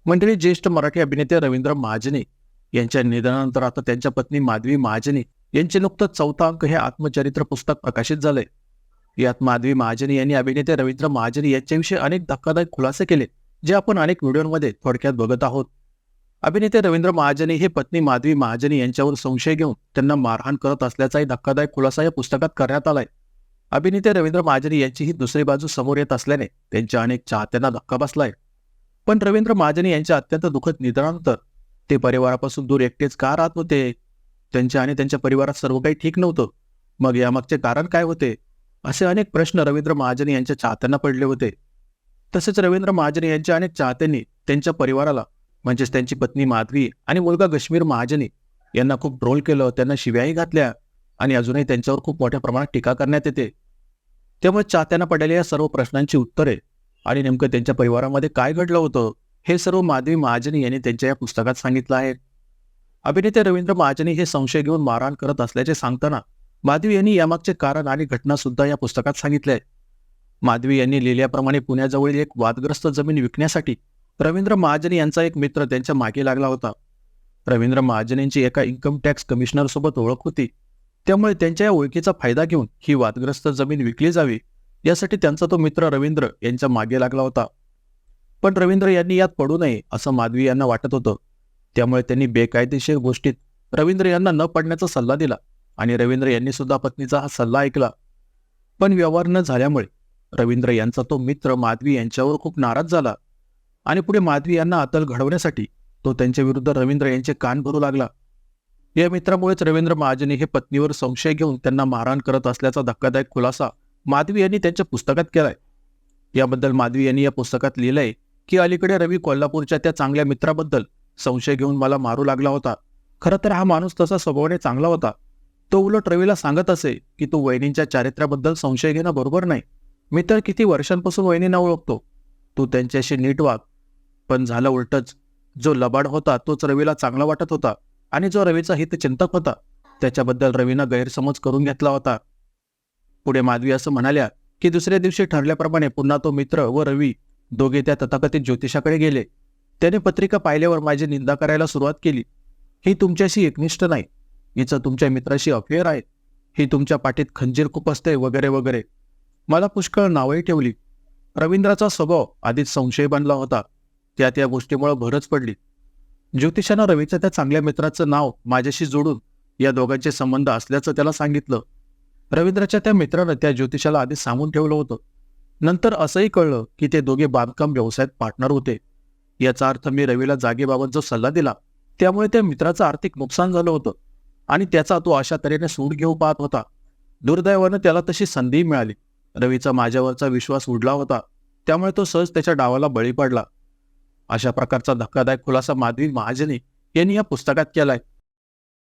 मंडळी, ज्येष्ठ मराठी अभिनेते रवींद्र महाजनी यांच्या निधनानंतर आता त्यांच्या पत्नी माधवी महाजनी यांचे नुकतंच चौथा अंक हे आत्मचरित्र पुस्तक प्रकाशित झाले. यात माधवी महाजनी यांनी अभिनेते रवींद्र महाजनी यांच्याविषयी अनेक धक्कादायक खुलासे केले, जे आपण अनेक व्हिडिओमध्ये थोडक्यात बघत आहोत. अभिनेते रवींद्र महाजनी हे पत्नी माधवी महाजनी यांच्यावर संशय घेऊन त्यांना मारहाण करत असल्याचाही धक्कादायक खुलासा या पुस्तकात करण्यात आलाय. अभिनेते रवींद्र महाजनी यांची ही दुसरी बाजू समोर येत असल्याने त्यांच्या अनेक चाहत्यांना धक्का बसलाय. पण रवींद्र महाजनी यांच्या अत्यंत दुःखद निधनानंतर ते परिवारापासून दूर एकटेच का राहत होते? त्यांच्या आणि त्यांच्या परिवारात सर्व काही ठीक नव्हतं. मग यामागचे कारण काय होते? असे अनेक प्रश्न रवींद्र महाजनी यांच्या चाहत्यांना पडले होते. तसेच रवींद्र महाजनी यांच्या अनेक चाहत्यांनी त्यांच्या परिवाराला, म्हणजेच त्यांची पत्नी माधवी आणि मुलगा गश्मीर महाजनी यांना खूप ट्रोल केलं, त्यांना शिव्याही घातल्या आणि अजूनही त्यांच्यावर खूप मोठ्या प्रमाणात टीका करण्यात येते. त्यामुळे चाहत्यांना पडलेल्या या सर्व प्रश्नांची उत्तरे आणि नेमकं त्यांच्या परिवारामध्ये काय घडलं होतं हे सर्व माधवी महाजनी यांनी त्यांच्या या पुस्तकात सांगितलं आहे. अभिनेते रवींद्र महाजनी हे संशय घेऊन मारहाण करत असल्याचे सांगताना माधवी यांनी यामागचे कारण आणि घटना सुद्धा या पुस्तकात सांगितले आहे. माधवी यांनी लिहिल्याप्रमाणे पुण्याजवळील एक वादग्रस्त जमीन विकण्यासाठी रवींद्र महाजनी यांचा एक मित्र त्यांच्या मागे लागला होता. रवींद्र महाजनींची एका इन्कम टॅक्स कमिशनर सोबत ओळख होती, त्यामुळे त्यांच्या या ओळखीचा फायदा घेऊन ही वादग्रस्त जमीन विकली जावी यासाठी त्यांचा तो मित्र रवींद्र यांच्या मागे लागला होता. पण रवींद्र यांनी यात पडू नये असं माधवी यांना वाटत होतं. त्यामुळे त्यांनी बेकायदेशीर गोष्टीत रवींद्र यांना न पडण्याचा सल्ला दिला आणि रवींद्र यांनी सुद्धा पत्नीचा हा सल्ला ऐकला. पण व्यवहार न झाल्यामुळे रवींद्र यांचा तो मित्र माधवी यांच्यावर खूप नाराज झाला आणि पुढे माधवी यांना अतल घडवण्यासाठी तो त्यांच्या विरुद्ध रवींद्र यांचे कान भरू लागला. या मित्रामुळेच रवींद्र महाजनी हे पत्नीवर संशय घेऊन त्यांना मारहाण करत असल्याचा धक्कादायक खुलासा माधवी यांनी त्यांच्या पुस्तकात केलाय. याबद्दल माधवी यांनी या पुस्तकात लिहिलंय की अलीकडे रवी कोल्हापूरच्या त्या चांगल्या मित्राबद्दल संशय घेऊन मला मारू लागला होता. खरं तर हा माणूस तसा स्वभावाने चांगला होता. तो उलट रवीला सांगत असे की तो वहिनींच्या चारित्र्याबद्दल संशय घेणं बरोबर नाही. मी तर किती वर्षांपासून वहिनींना ओळखतो, तू त्यांच्याशी नीट वाग. पण झालं उलटच. जो लबाड होता तोच रवीला चांगला वाटत होता आणि जो रवीचा हितचिंतक होता त्याच्याबद्दल रवीनं गैरसमज करून घेतला होता. पुढे माधवी असं म्हणाल्या की दुसऱ्या दिवशी ठरल्याप्रमाणे पुन्हा तो मित्र व रवी दोघे त्या तथाकथित ज्योतिषाकडे गेले. त्याने पत्रिका पाहिल्यावर माझी निंदा करायला सुरुवात केली. ही तुमच्याशी एकनिष्ठ नाही, हिचं तुमच्या मित्राशी अफेअर आहे, ही तुमच्या पाठीत खंजीर खूप असते वगैरे वगैरे. मला पुष्कळ नावही ठेवली. रवींद्राचा स्वभाव आधीच संशय बनला होता, त्यात या गोष्टीमुळे भरच पडली. ज्योतिषानं रवीच्या त्या चांगल्या मित्राचं नाव माझ्याशी जोडून या दोघांचे संबंध असल्याचं त्याला सांगितलं. रवींद्राच्या त्या मित्रानं त्या ज्योतिषाला आधी सांगून ठेवलं होतं. नंतर असंही कळलं की ते दोघे बांधकाम व्यवसायात पार्टनर होते. याचा अर्थ मी रवीला जागेबाबत जो सल्ला दिला त्यामुळे त्या मित्राचं आर्थिक नुकसान झालं होतं आणि त्याचा तो अशा तऱ्हेने सूड घेऊ पाहत होता. दुर्दैवानं त्याला तशी संधी मिळाली. रवीचा माझ्यावरचा विश्वास उडला होता, त्यामुळे तो सहज त्याच्या डावाला बळी पडला. अशा प्रकारचा धक्कादायक खुलासा माधवी महाजनी यांनी या पुस्तकात केलाय.